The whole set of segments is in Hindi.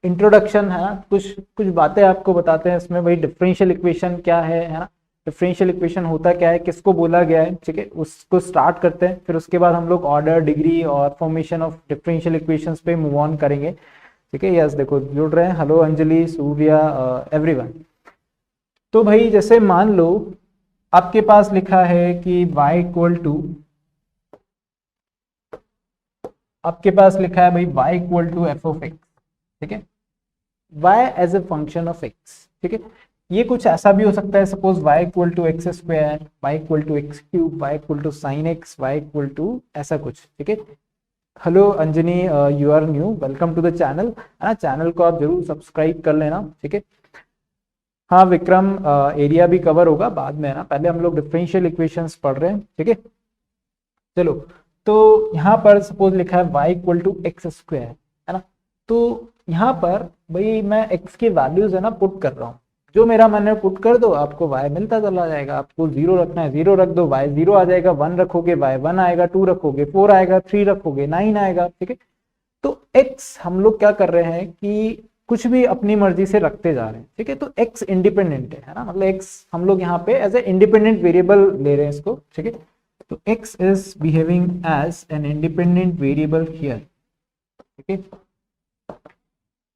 इंट्रोडक्शन है ना, कुछ कुछ बातें आपको बताते हैं इसमें। भाई डिफरेंशियल इक्वेशन क्या है ना, डिफरेंशियल इक्वेशन होता क्या है, किसको बोला गया है, ठीक है, उसको स्टार्ट करते हैं। फिर उसके बाद हम लोग ऑर्डर, डिग्री और फॉर्मेशन ऑफ डिफरेंशियल इक्वेशंस पे मूव ऑन करेंगे, ठीक है। यस देखो जुड़ रहे हैं, हेलो अंजलि, सूर्या, एवरीवन। तो भाई जैसे मान लो आपके पास लिखा है कि y इक्वल टू, आपके पास लिखा है भाई y equal to F of X, ठीक है, y as a function of x, ठीक है। ये कुछ ऐसा भी हो सकता है, suppose y equal to X square, y equal to X cube, y equal to sine X, y equal to ऐसा कुछ, ठीक है। Hello Anjani, you are new, welcome to the channel, है ना। चैनल को आप जरूर सब्सक्राइब कर लेना, ठीक है। हाँ विक्रम, एरिया भी कवर होगा बाद में, है ना, पहले हम लोग डिफरेंशियल इक्वेशंस पढ़ रहे हैं, ठीक है। चलो, तो यहाँ पर सपोज लिखा है y equal to X square, है ना। तो यहाँ पर भाई मैं x की वैल्यूज है ना पुट कर रहा हूँ, जो मेरा मैंने पुट कर दो, आपको y मिलता चला जाएगा। आपको 0 रखना है 0 रख दो, y 0 आ जाएगा, 1 रखोगे y 1 आएगा, 2 रखोगे 4 आएगा, 3 रखोगे 9 आएगा, ठीक है। तो x हम लोग क्या कर रहे हैं कि कुछ भी अपनी मर्जी से रखते जा रहे हैं, ठीक है। तो x इंडिपेंडेंट है ना, मतलब x हम लोग यहाँ पे एज ए इंडिपेंडेंट वेरिएबल ले रहे हैं इसको, ठीक है। तो x is behaving as an independent variable here, ठीक है।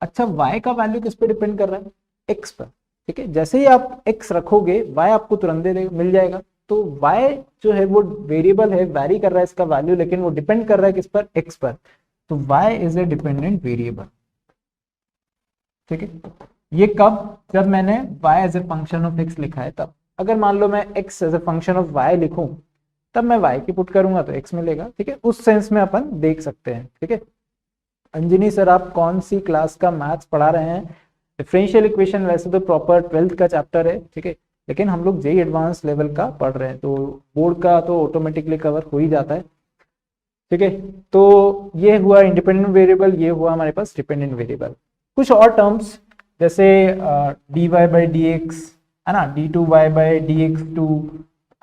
अच्छा, y का वैल्यू किस पे डिपेंड कर रहा है, x पर, ठीक है। जैसे ही आप x रखोगे y आपको तुरंत मिल जाएगा। तो y जो है वो वेरिएबल है, वैरी कर रहा है इसका वैल्यू, लेकिन वो डिपेंड कर रहा है किस पर, x पर। तो y is a dependent variable, ठीक है। ये कब, जब मैंने y as a function of x लिखा है तब। अगर मान लो मैं x as a function of y लिखूं, तब मैं y की पुट करूंगा तो x मिलेगा, ठीक है। उस सेंस में अपन देख सकते हैं, ठीक है। अंजनी सर, आप कौन सी क्लास का मैथ्स पढ़ा रहे हैं? डिफरेंशियल इक्वेशन वैसे तो प्रॉपर 12th का चैप्टर है, ठीक है, लेकिन हम लोग जेई एडवांस लेवल का पढ़ रहे हैं, तो बोर्ड का तो ऑटोमेटिकली कवर हो ही जाता है, ठीक है। तो ये हुआ इंडिपेंडेंट वेरिएबल, ये हुआ हमारे पास डिपेंडेंट वेरिएबल। कुछ और टर्म्स जैसे dy बाई डी एक्स, है ना, d2y by D x to,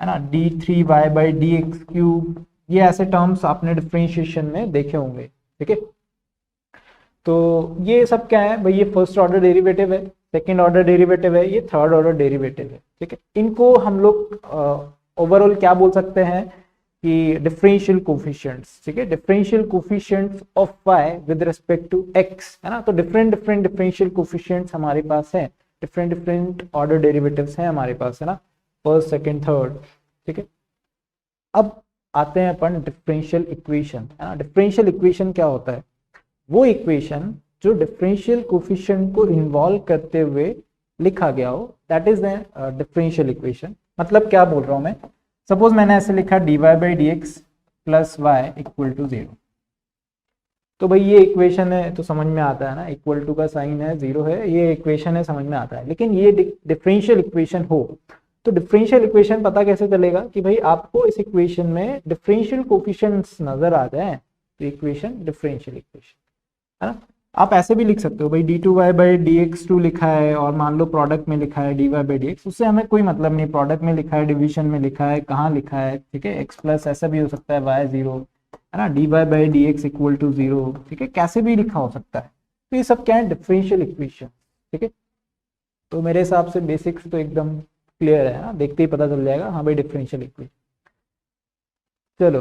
है ना, d3y by D x cube, ये ऐसे टर्म्स आपने डिफरेंशिएशन में देखे होंगे, ठीक है। तो ये सब क्या है भाई, ये फर्स्ट ऑर्डर डेरिवेटिव है, सेकंड ऑर्डर डेरिवेटिव है, ये थर्ड ऑर्डर डेरिवेटिव है, ठीक है। इनको हम लोग ओवरऑल क्या बोल सकते हैं कि डिफरेंशियल कोफिशिएंट्स, ठीक है, differential coefficients of y with respect to x, है ना। तो डिफरेंट डिफरेंट डिफरेंशियल कोफिशिएंट्स हमारे पास है, डिफरेंट डिफरेंट ऑर्डर डेरिवेटिव्स हैं हमारे पास, है ना, फर्स्ट सेकंड थर्ड, ठीक है। अब आते हैं अपन डिफरेंशियल इक्वेशन, है ना। डिफरेंशियल इक्वेशन क्या होता है, वो इक्वेशन जो डिफरेंशियल कोफिशिएंट को इन्वॉल्व करते हुए लिखा गया हो, that is the differential equation. मतलब क्या बोल रहा हूं मैं, सपोज मैंने ऐसे लिखा dy by D X plus Y equal to 0, तो भाई ये इक्वेशन है तो समझ में आता है ना, इक्वल टू का साइन है, 0 है, ये इक्वेशन है, समझ में आता है। लेकिन ये डिफरेंशियल इक्वेशन हो तो डिफरेंशियल इक्वेशन पता कैसे चलेगा कि भाई आपको इस इक्वेशन में डिफरेंशियल कोफिशिएंट्स नजर आ जाए तो इक्वेशन डिफरेंशियल इक्वेशन, है ना। आप ऐसे भी लिख सकते हो भाई d2y by D x to लिखा है और मान लो प्रोडक्ट में लिखा है dy बाई डी एक्स, उससे हमें कोई मतलब नहीं, प्रोडक्ट में लिखा है, डिवीजन में लिखा है, कहाँ लिखा है, ठीक है। x प्लस ऐसा भी हो सकता है, y 0, है ना, dy by D x equal to 0, ठीक है, कैसे भी लिखा हो सकता है। तो ये सब क्या है, डिफरेंशियल इक्वेशन, ठीक है। तो मेरे हिसाब से बेसिक्स तो एकदम क्लियर है ना, देखते ही पता चल जाएगा, हाँ भाई डिफरेंशियल इक्वेशन। चलो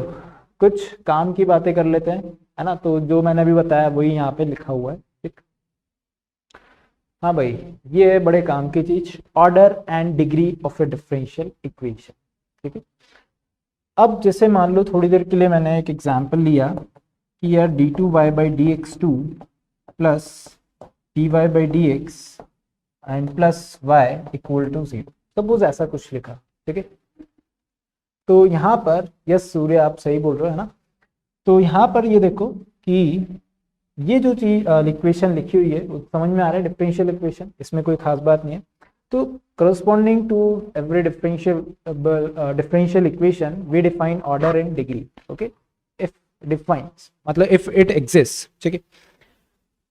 कुछ काम की बातें कर लेते हैं, है ना। तो जो मैंने अभी बताया वही यहाँ पे लिखा हुआ है, ठीक। हाँ भाई, ये है बड़े काम की चीज, order and degree of A differential equation, ठीक है। अब जैसे मान लो थोड़ी देर के लिए मैंने एक एग्जांपल लिया कि यार d2y by D x two plus dy by D X and plus Y equal to 0, suppose ऐसा कुछ लिखा, ठीक है। तो यहाँ पर यस सूर्य, आप सही बोल रहे हो, है ना। तो यहाँ पर ये देखो कि ये जो चीज इक्वेशन लिखी हुई है वो समझ में आ रहा है, डिफरेंशियल इक्वेशन, इसमें कोई खास बात नहीं है। तो corresponding to every differential equation we define order and degree, okay. If defines मतलब इफ इट एग्जिस्ट, ठीक है।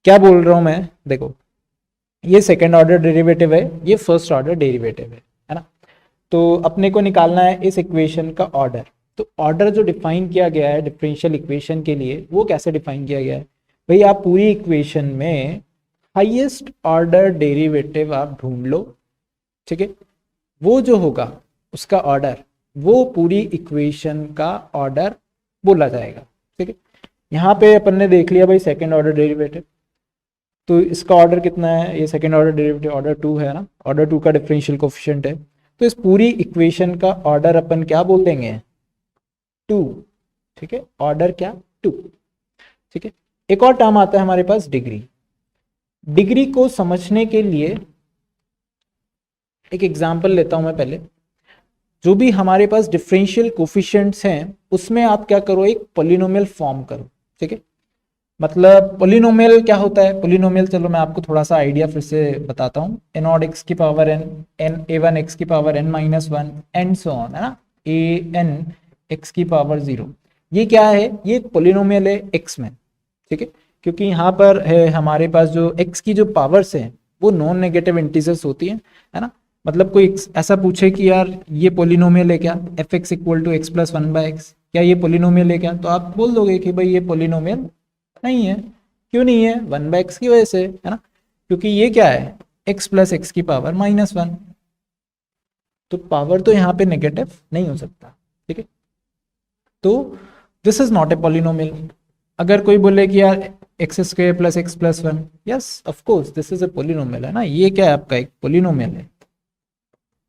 क्या बोल रहा हूं मैं, देखो ये सेकेंड ऑर्डर डेरिवेटिव है, ये फर्स्ट ऑर्डर डेरिवेटिव है ना। तो अपने को निकालना है इस इक्वेशन का ऑर्डर। तो ऑर्डर जो डिफाइन किया गया है डिफरेंशियल इक्वेशन के लिए वो कैसे डिफाइन किया गया है भाई, आप पूरी इक्वेशन में हाईएस्ट ऑर्डर डेरिवेटिव आप ढूंढ लो, ठीक है, वो जो होगा उसका ऑर्डर, वो पूरी इक्वेशन का ऑर्डर बोला जाएगा, ठीक है। यहाँ पे अपन ने देख लिया भाई सेकंड ऑर्डर डेरिवेटिव, तो इसका ऑर्डर कितना है, ये सेकंड ऑर्डर डेरिवेटिव ऑर्डर 2 है ना, ऑर्डर 2 का डिफरेंशियल कोफिशिएंट है, तो इस पूरी इक्वेशन का ऑर्डर अपन क्या बोल देंगे, 2, ठीक है, ऑर्डर क्या 2, ठीक है। एक और टर्म आता है हमारे पास डिग्री। डिग्री को समझने के लिए एक एग्जांपल लेता हूं मैं पहले। जो भी हमारे पास डिफरेंशियल कोफिशिएंट्स हैं उसमें आप क्या करो, एक पॉलिनोमियल फॉर्म करो, ठीक है। मतलब पॉलिनोमियल क्या होता है, पॉलिनोमियल चलो मैं आपको थोड़ा सा आइडिया फिर से बताता हूँ। एन ऑड एक्स की power N, N A one X की power N minus one and so on, है ना, ए एन एक्स की पावर 0। ये क्या है, ये पॉलिनोमियल है एक्स में, ठीक है। क्योंकि यहाँ पर है हमारे पास जो एक्स की जो पावर्स हैं वो नॉन नेगेटिव इंटीजर्स होती हैं, है ना। मतलब कोई ऐसा पूछे कि यार ये पॉलिनोमियल है क्या, F X equal to X plus one by X, क्या ये पॉलिनोमियल है क्या, तो आप बोल दोगे कि भाई ये पॉलिनोमियल नहीं है। क्यों नहीं है, वन बाय एक्स की वजह से, है ना, क्योंकि ये क्या है, एक्स प्लस एक्स की पावर माइनस वन, तो पावर तो यहाँ पे नेगेटिव नहीं हो सकता, ठीक है। तो this is not a polynomial. अगर कोई बोले कि यार x square plus x plus one, yes of course this is a polynomial, है ना, ये क्या है आपका एक पॉलिनोमियल है।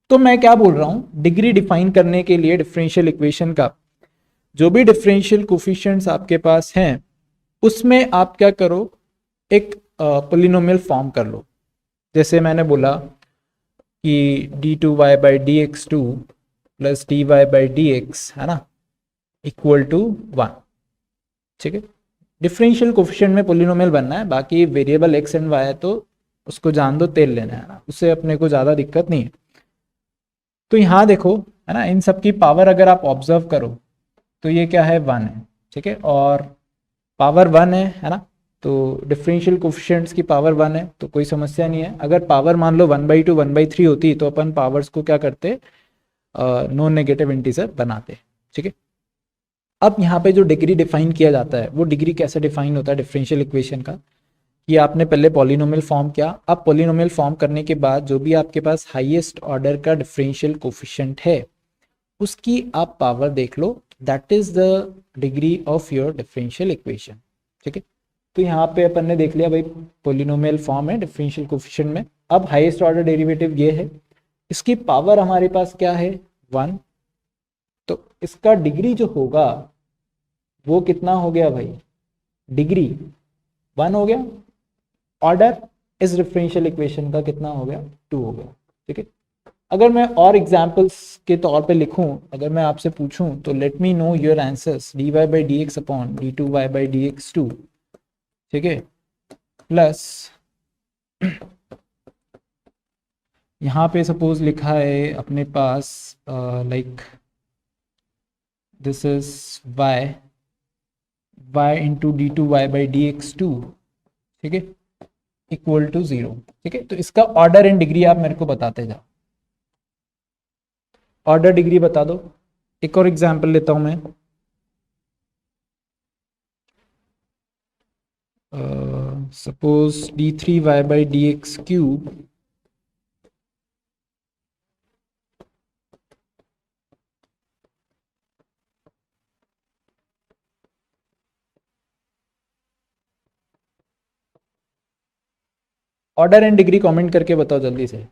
तो मैं क्या बोल रहा हूं, डिग्री डिफाइन करने के लिए डिफरेंशियल इक्वेशन का जो भी डिफरेंशियल कोफिशिएंट्स आपके पास हैं उसमें आप क्या करो, एक पॉलिनोमियल फॉर्म कर लो। जैसे मैंने बोला कि D two Y by D x two plus D Y by D x, है ना, इक्वल टू 1, ठीक है। डिफरेंशियल कोफिशिएंट में पॉलिनोमियल बनना है, बाकी वेरिएबल एक्स एंड वाई है तो उसको जान दो, तेल लेना है ना, उससे अपने को ज़्यादा दिक्कत नहीं है। तो यहाँ देखो, है ना, इन सब की पावर अगर आप ऑब्जर्व करो तो ये क्या है 1 है, ठीक है, और पावर 1 है ना, तो डिफरेंशियल कोफिशिएंट्स की पावर 1 है तो कोई समस्या नहीं है। अगर पावर मान लो 1/2 1/3 होती तो अपन पावर्स को क्या करते, नॉन नेगेटिव इंटीजर बनाते, ठीक है। अब यहाँ पे जो डिग्री डिफाइन किया जाता है वो डिग्री कैसे डिफाइन होता है डिफरेंशियल इक्वेशन का, कि आपने पहले पॉलिनोमियल फॉर्म किया, अब पॉलिनोमियल फॉर्म करने के बाद जो भी आपके पास हाईएस्ट ऑर्डर का डिफरेंशियल कोफिशिएंट है उसकी आप पावर देख लो, that is the degree of your differential equation, ठीक है। तो यहाँ पे अपन ने देख लिया भाई पॉलिनोमियल फॉर्म है डिफरेंशियल कोफिशिएंट में। अब हाईएस्ट ऑर्डर डेरिवेटिव ये है, इसकी पावर हमारे पास क्या है 1, तो इसका डिग्री जो होगा वो कितना हो गया भाई, डिग्री 1 हो गया, ऑर्डर इस डिफरेंशियल इक्वेशन का कितना हो गया 2 हो गया, ठीक है। अगर मैं और एग्जांपल्स के तौर पे लिखूं, अगर मैं आपसे पूछूं तो let me know your answers, D Y by D X upon D two Y by D x two, ठीक है, प्लस यहाँ पे सपोज लिखा है अपने पास like this is Y Y into D two Y by D x two, ठीक है, इक्वल टू 0, ठीक है। तो इसका ऑर्डर एंड डिग्री आप मेरे को बताते जाओ, ऑर्डर डिग्री बता दो। एक और एग्जांपल लेता हूं मैं, suppose D three Y by D x cube, order and degree comment करके बताओ जल्दी से।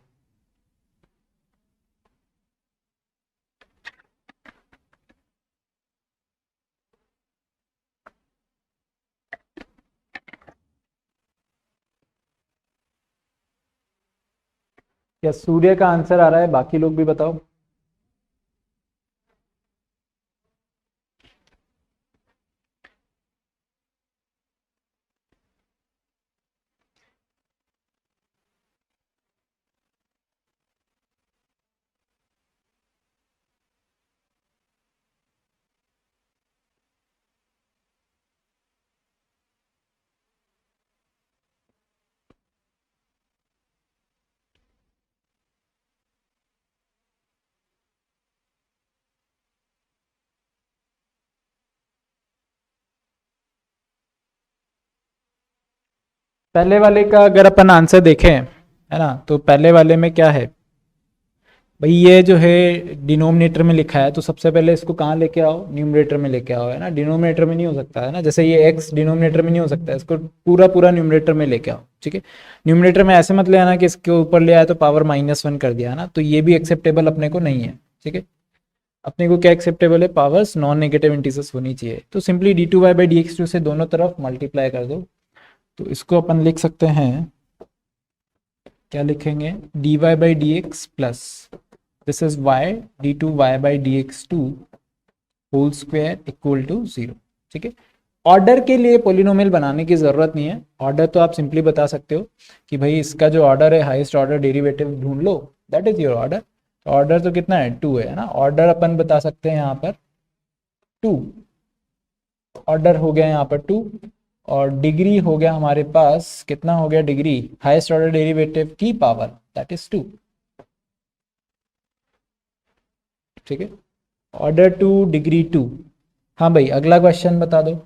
क्या सूर्य का आंसर आ रहा है, बाकी लोग भी बताओ। पहले वाले का अगर अपन आंसर देखें है ना, तो पहले वाले में क्या है भाई, ये जो है डिनोमिनेटर में लिखा है, तो सबसे पहले इसको कहाँ लेके आओ, न्यूमरेटर में लेके आओ, है ना। डिनोमिनेटर में नहीं हो सकता है ना, जैसे ये x डिनोमिनेटर में नहीं हो सकता है, इसको पूरा पूरा न्यूमरेटर में लेके आओ, ठीक है। न्यूमरेटर में ऐसे मत ले आना कि इसके ऊपर ले आया तो पावर -1 कर दिया, है ना, तो ये भी एक्सेप्टेबल अपने को नहीं है, ठीक है। अपने को क्या एक्सेप्टेबल है, पावर्स नॉन नेगेटिव इंटीजर्स होनी चाहिए। तो सिंपली d2y/dx2 से दोनों तरफ मल्टीप्लाई कर दो, तो इसको अपन लिख सकते हैं, क्या लिखेंगे, dy/dx plus this is y d2y/dx2 whole square equal to 0, ठीक है। ऑर्डर के लिए पोलिनोमियल बनाने की जरूरत नहीं है, ऑर्डर तो आप सिंपली बता सकते हो कि भाई इसका जो ऑर्डर है हाईएस्ट ऑर्डर डेरिवेटिव ढूंढ लो, that is your order. Order तो कितना है, 2 है ना, ऑर्डर अपन बता सकते हैं यहाँ पर 2, ऑर्डर हो गया यहाँ पर 2, और डिग्री हो गया हमारे पास, कितना हो गया डिग्री, हाईएस्ट ऑर्डर डेरिवेटिव की पावर, दैट इज 2, ठीक है। Order 2 degree 2। हाँ भाई अगला क्वेश्चन बता दो,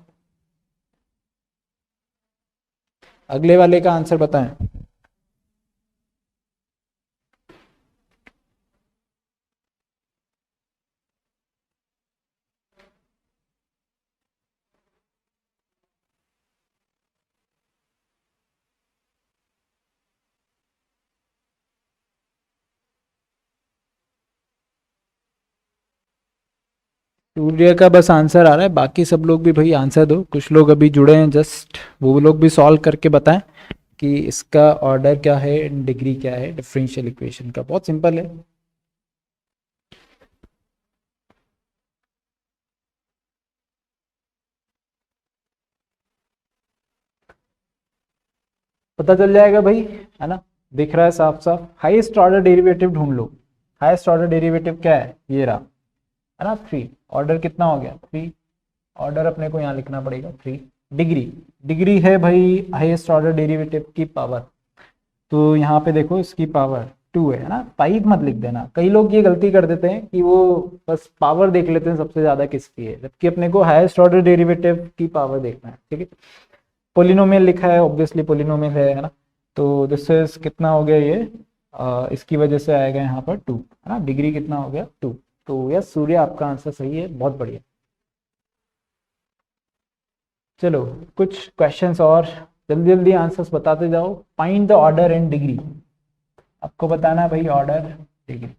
अगले वाले का आंसर बताएं। सूर्य का बस आंसर आ रहा है, बाकी सब लोग भी भाई आंसर दो, कुछ लोग अभी जुड़े हैं जस्ट, वो लोग भी सॉल्व करके बताएं कि इसका ऑर्डर क्या है, डिग्री क्या है डिफरेंशियल इक्वेशन का। बहुत सिंपल है। पता चल जाएगा भाई, है ना, दिख रहा है साफ साफ। हाईएस्ट ऑर्डर डेरिवेटिव ढूंढ लो, हाईएस्ट ऑर्डर डेरिवेटिव क्या है, ये रहा, है ना 3। ऑर्डर कितना हो गया 3, ऑर्डर अपने को यहाँ लिखना पड़ेगा 3। डिग्री, डिग्री है भाई हाईएस्ट ऑर्डर डेरिवेटिव की पावर, तो यहाँ पे देखो इसकी पावर 2 है ना, 5 मत लिख देना। कई लोग ये गलती कर देते हैं कि वो बस पावर देख लेते हैं सबसे ज्यादा किसकी है, जबकि अपने को हाईएस्ट ऑर्डर डेरिवेटिव की पावर देखना है, ठीक है। पोलिनोमियल लिखा है, ऑब्वियसली पोलिनोमियल है ना, तो दिस इज कितना हो गया ये, इसकी वजह से आएगा यहाँ पर 2, है ना, डिग्री कितना हो गया 2। तो यस सूर्य आपका आंसर सही है, बहुत बढ़िया। चलो कुछ क्वेश्चंस और, जल्दी जल्दी आंसर्स बताते जाओ। Find the order and degree, आपको बताना है भाई ऑर्डर डिग्री।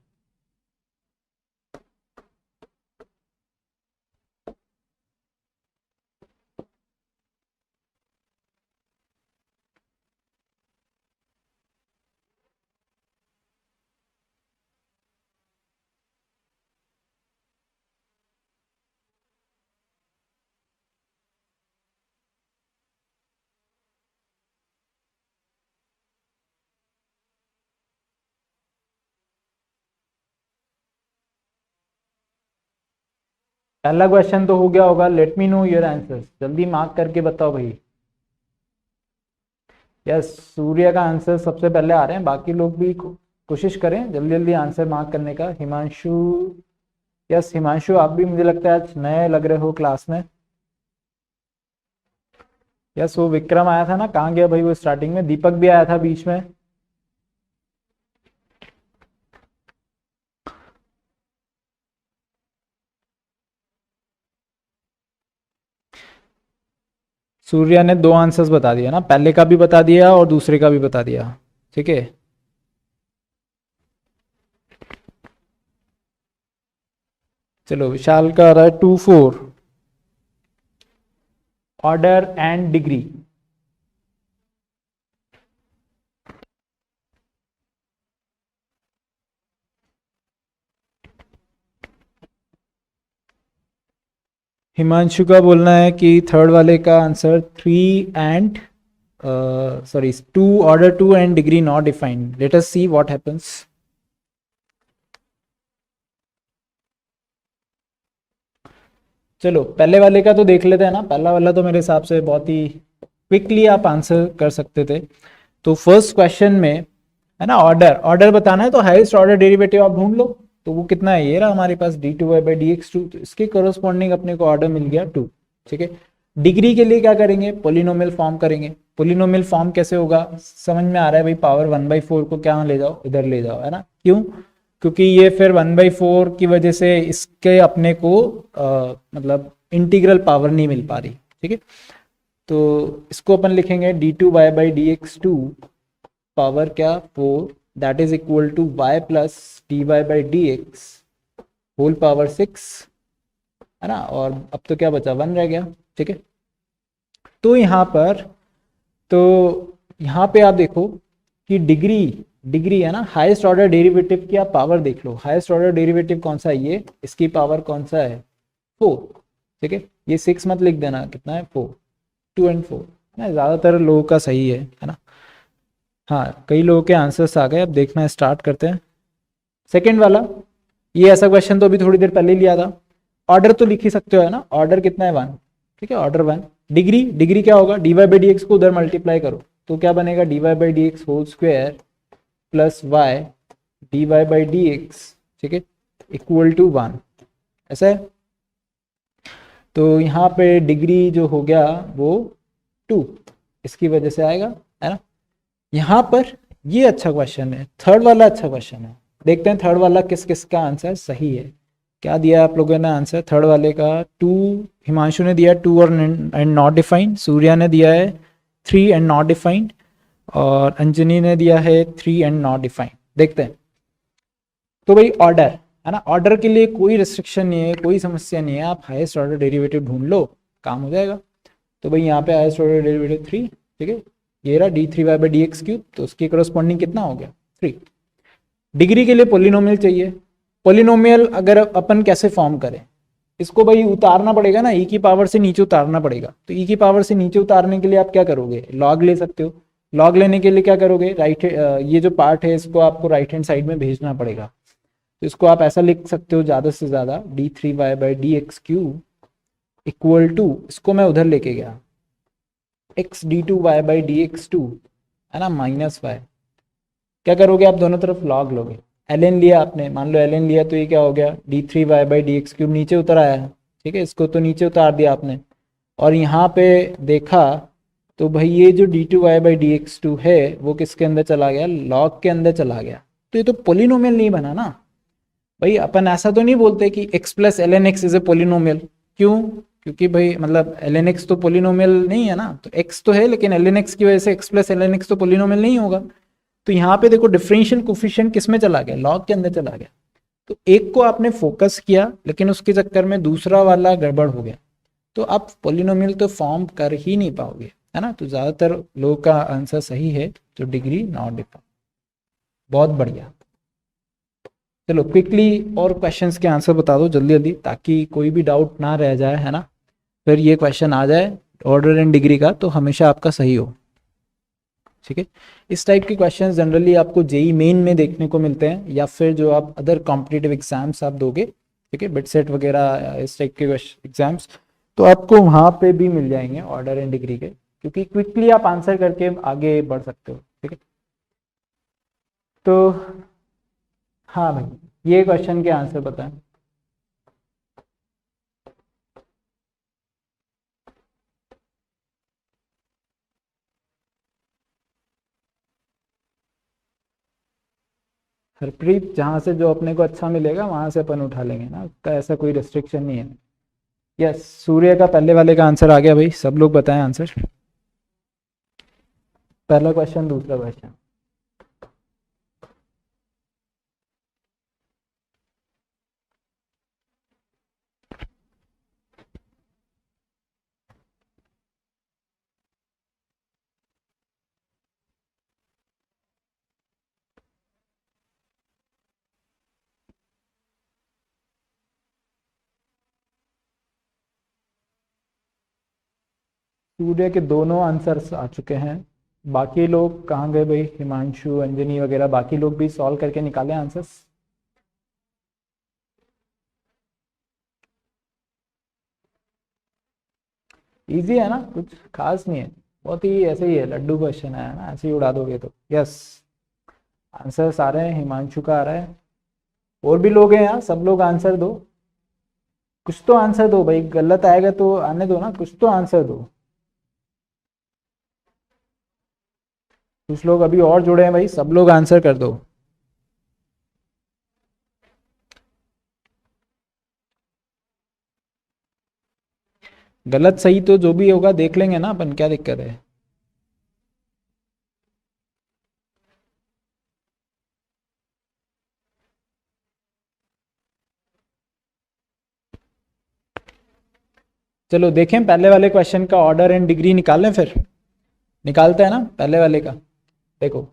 पहला क्वेश्चन तो हो गया होगा, late me know your answers, जल्दी मार्क करके बताओ भाई। यस सूर्य का आंसर सबसे पहले आ रहे हैं, बाकी लोग भी कोशिश करें जल्दी जल्दी आंसर मार्क करने का। हिमांशु, यस हिमांशु आप भी मुझे लगता है आज नए लग रहे हो क्लास में। यस वो विक्रम आया था ना, कहाँ गया भाई वो स्टार्टिंग में, दीपक भी आया था बीच में। सूर्या ने 2 आंसर्स बता दिया ना, पहले का भी बता दिया और दूसरे का भी बता दिया, ठीक है। चलो विशाल का आ रहा है 2 4, ऑर्डर एंड डिग्री। हिमांशु का बोलना है कि थर्ड वाले का answer 3 and sorry 2, order 2 and degree not defined. Let us see what happens. चलो पहले वाले का तो देख लेते हैं ना, पहला वाला तो मेरे हिसाब से बहुत ही क्विकली आप आंसर कर सकते थे। तो फर्स्ट क्वेश्चन में है ना, ऑर्डर, ऑर्डर बताना है तो हाईएस्ट ऑर्डर डेरिवेटिव आप ढूंढ लो, तो वो कितना है, ये रहा हमारे पास d2y/dx2, तो इसके कोरोस्पॉन्डिंग अपने को ऑर्डर मिल गया 2, ठीक है। डिग्री के लिए क्या करेंगे, पोलिनोमियल फॉर्म करेंगे, पोलिनोमियल फॉर्म कैसे होगा, समझ में आ रहा है भाई, पावर 1/4 को क्या ले जाओ, इधर ले जाओ, है ना। क्यों, क्योंकि ये फिर 1/4 की वजह से इसके अपने को मतलब इंटीग्रल पावर नहीं मिल पा रही, ठीक है। तो इसको अपन लिखेंगे d2y/dx2 पावर क्या 4, that is equal to y plus dy/dx whole power 6, है ना। और अब तो क्या बचा, 1 रह गया, ठीक है। तो यहाँ पे आप देखो कि डिग्री है ना, हाईएस्ट ऑर्डर डेरिवेटिव की आप पावर देख लो, हाईएस्ट ऑर्डर डेरिवेटिव कौन सा है, ये इसकी पावर कौन सा है 4, ठीक है। ये 6 मत लिख देना, कितना है 4, 2 and 4 ना, ज़्यादातर लोगों का सही है ना। हाँ, कई लोगों के आंसर्स आ गए, अब देखना स्टार्ट करते हैं। सेकेंड वाला, ये ऐसा क्वेश्चन तो अभी थोड़ी देर पहले लिया था। ऑर्डर तो लिख ही सकते हो, है ना, ऑर्डर कितना है 1, ठीक है, ऑर्डर 1। डिग्री क्या होगा, dy/dx को उधर मल्टीप्लाई करो तो क्या बनेगा, dy/dx whole square plus y dy/dx, ठीक है, इक्वल टू 1, ऐसा है। तो यहाँ पे डिग्री जो हो गया वो 2, इसकी वजह से आएगा, है ना। यहाँ पर ये अच्छा क्वेश्चन है, थर्ड वाला अच्छा क्वेश्चन है। देखते हैं थर्ड वाला किस किस का आंसर सही है। क्या दिया आप लोगों ने आंसर थर्ड वाले का, 2 हिमांशु ने दिया 2 और एंड नॉट डिफाइंड, सूर्या ने दिया है 3 एंड नॉट डिफाइंड, और अंजनी ने दिया है 3 एंड नॉट डिफाइंड। देखते हैं। तो भाई ऑर्डर, है ना, ऑर्डर के लिए कोई रिस्ट्रिक्शन नहीं है, कोई समस्या नहीं है, आप हाईएस्ट ऑर्डर डेरिवेटिव ढूंढ लो, काम हो जाएगा। तो भाई यहाँ पे हाईएस्ट ऑर्डर डेरिवेटिव 3, ठीक है, ये रहा d3y/dx3, तो उसकी करस्पॉन्डिंग कितना हो गया 3। डिग्री के लिए पोलिनोमियल चाहिए, पोलिनोमियल अगर अपन कैसे फॉर्म करें, इसको भाई उतारना पड़ेगा ना, ई की पावर से नीचे उतारना पड़ेगा। तो ई की पावर से नीचे उतारने के लिए आप क्या करोगे, लॉग ले सकते हो। लॉग लेने के लिए क्या करोगे, ये जो पार्ट है इसको आपको राइट हैंड साइड में भेजना पड़ेगा। तो इसको आप ऐसा लिख सकते हो ज़्यादा से ज़्यादा d3y/dx3 इक्वल टू, इसको मैं उधर लेके गया x d2y/dx2, है ना, माइनस y। क्या करोगे आप, दोनों तरफ लॉग लोगे, ln लिया आपने, मान लो ln लिया, तो ये क्या हो गया d3y/dx3 नीचे उतर आया है, ठीक है, इसको तो नीचे उतार दिया आपने। और यहाँ पे देखा तो भाई ये जो d2y/dx2 है वो किसके अंदर चला गया, लॉग के अंदर चला गया। तो ये तो पोलिनोमियल नहीं बना ना भाई। अपन ऐसा तो नहीं बोलते कि x plus ln x is a polynomial, क्यों, क्योंकि भाई मतलब ln x तो पोलिनोमियल नहीं है ना, तो x तो है लेकिन ln x की वजह से x प्लस ln x तो पोलिनोमियल नहीं होगा। तो यहाँ पे देखो डिफरेंशियल कोफिशिएंट किस में चला गया, लॉग के अंदर चला गया। तो एक को आपने फोकस किया लेकिन उसके चक्कर में दूसरा वाला गड़बड़ हो गया, तो आप पोलिनोमियल तो फॉर्म कर ही नहीं पाओगे, है ना। तो ज़्यादातर लोगों का आंसर सही है, तो डिग्री नॉट डिफाइन। बहुत बढ़िया। चलो क्विकली और क्वेश्चंस के आंसर बता दो जल्दी जल्दी, ताकि कोई भी डाउट ना रह जाए, है ना। फिर ये क्वेश्चन आ जाए ऑर्डर एंड डिग्री का तो हमेशा आपका सही हो, ठीक है। इस टाइप के क्वेश्चंस जनरली आपको जेई मेन में देखने को मिलते हैं, या फिर जो आप अदर कॉम्पिटिटिव एग्जाम्स आप दोगे, ठीक है, बिट सेट वगैरह इस टाइप के एग्जाम्स, तो आपको वहाँ पे भी मिल जाएंगे ऑर्डर एंड डिग्री के, क्योंकि क्विकली आप आंसर करके आगे बढ़ सकते हो, ठीक है। तो हाँ भाई, ये क्वेश्चन के आंसर बताएं। हरप्रीत, जहाँ से जो अपने को अच्छा मिलेगा वहां से अपन उठा लेंगे ना, उसका ऐसा कोई रिस्ट्रिक्शन नहीं है। यस, सूर्य का पहले वाले का आंसर आ गया भाई, सब लोग बताएं आंसर, पहला क्वेश्चन दूसरा क्वेश्चन। सूर्य के दोनों आंसर्स आ चुके हैं, बाकी लोग कहाँ गए भाई, हिमांशु अंजनी वगैरह, बाकी लोग भी सॉल्व करके निकाले आंसर्स। इजी है ना, कुछ खास नहीं है, बहुत ही ऐसे ही है, लड्डू क्वेश्चन है ना, ऐसे ही उड़ा दोगे तो। यस, आंसर्स आ रहे हैं, हिमांशु का आ रहा है, और भी लोग हैं यहाँ, सब लोग आंसर दो, कुछ तो आंसर दो भाई, गलत आएगा तो आने दो ना, कुछ तो आंसर दो। कुछ लोग अभी और जुड़े हैं भाई, सब लोग आंसर कर दो। गलत सही तो जो भी होगा देख लेंगे ना अपन, क्या दिक्कत है। चलो देखें पहले वाले क्वेश्चन का ऑर्डर एंड डिग्री निकालें, फिर निकालते हैं ना पहले वाले का। देखो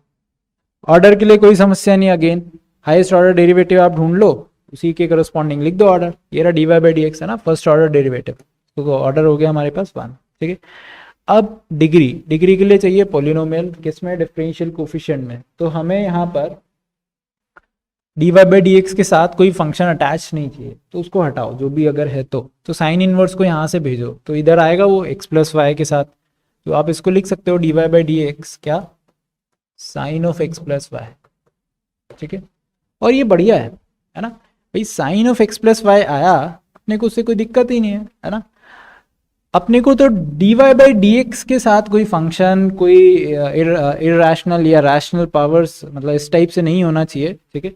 ऑर्डर के लिए कोई समस्या नहीं, अगेन हाईएस्ट ऑर्डर डेरिवेटिव आप ढूंढ लो, उसी के करस्पॉन्डिंग लिख दो ऑर्डर। ये रहा D Y by D x है ना, फर्स्ट ऑर्डर डेरिवेटिव, तो ऑर्डर हो गया हमारे पास 1। ठीक है, अब डिग्री, डिग्री के लिए चाहिए पोलिनोमियल, किसमें, डिफरेंशियल कोफिशिएंट में। तो हमें यहाँ पर D Y by D X के साथ कोई फंक्शन अटैच नहीं चाहिए, तो उसको हटाओ जो भी अगर है तो साइन इनवर्स को यहाँ से भेजो, तो इधर आएगा वो एक्स प्लस वाई के साथ। तो आप इसको लिख सकते हो D Y by D X क्या, sine of X plus Y. ठीक है, और ये बढ़िया है ना भाई, sine of X plus Y आया, अपने को उससे कोई दिक्कत ही नहीं है ना। अपने को तो D Y by D X के साथ कोई फंक्शन, कोई इररेशनल या रैशनल पावर्स, मतलब इस टाइप से नहीं होना चाहिए। ठीक है,